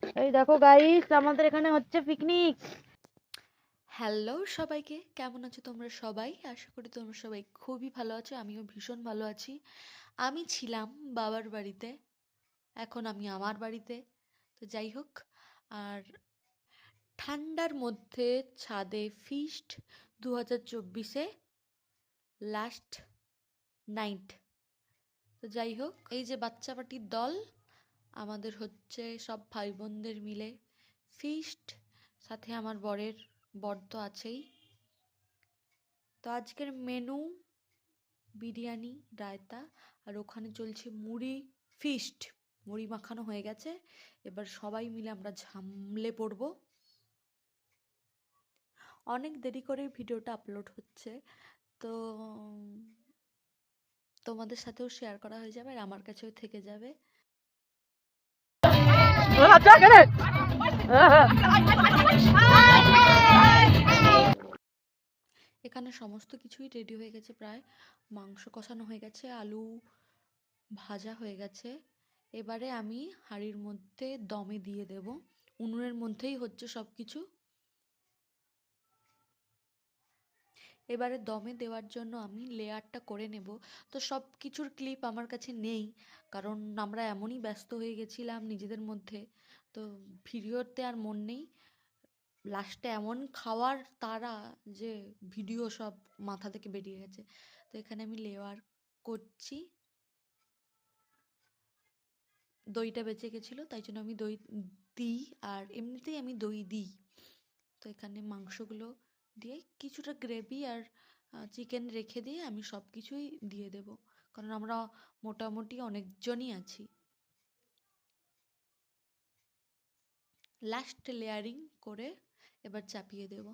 এই দেখো গাইস, আমাদের এখানে হচ্ছে পিকনিক। হ্যালো সবাইকে, কেমন আছো তোমরা সবাই? আশা করি তোমরা সবাই খুবই ভালো আছো। আমিও ভীষণ ভালো আছি। আমি ছিলাম বাবার বাড়িতে, এখন আমি আমার বাড়িতে। তো যাই হোক, আর ঠান্ডার মধ্যে ছাদে ফিস্ট 2024-এ লাস্ট নাইট। তো যাই হোক, এই যে বাচ্চা পার্টির দল, আমাদের হচ্ছে সব ভাই বোনদের মিলে ফিস্ট, সাথে আমার বর তো আছেই। তো আজকের মেনু বিরিয়ানি, রায়তা, আর ওখানে চলছে মুড়ি ফিস্ট। মুড়ি মাখানো হয়ে গেছে, এবার সবাই মিলে আমরা ঝামলে পড়বো। অনেক দেরি করে ভিডিওটা আপলোড হচ্ছে, তো তোমাদের সাথেও শেয়ার করা হয়ে যাবে আর আমার কাছেও থেকে যাবে। এখানে সমস্ত কিছুই রেডি হয়ে গেছে প্রায়। মাংস কষানো হয়ে গেছে, আলু ভাজা হয়ে গেছে। এবারে আমি হাঁড়ির মধ্যে দমে দিয়ে দেব। উনুনের মধ্যেই হচ্ছে সব কিছু। এবারে দমে দেওয়ার জন্য আমি লেয়ারটা করে নেব। তো সব কিছুর ক্লিপ আমার কাছে নেই, কারণ আমরা এমনই ব্যস্ত হয়ে গেছিলাম নিজেদের মধ্যে, তো ভিডিওতে আর মন নেই। লাস্টে এমন খাওয়ার তাড়া যে ভিডিও সব মাথা থেকে বেরিয়ে গেছে। তো এখানে আমি লেয়ার করছি। দইটা বেঁচে গেছিলো, তাই জন্য আমি দই দিই, আর এমনিতেই আমি দই দিই। তো এখানে মাংসগুলো দিয়ে কিছুটা গ্রেভি আর চিকেন রেখে দিয়ে আমি সব কিছুই দিয়ে দেব, কারণ আমরা মোটামুটি অনেকজনই আছি। লাস্ট লেয়ারিং করে এবার চাপিয়ে দেব।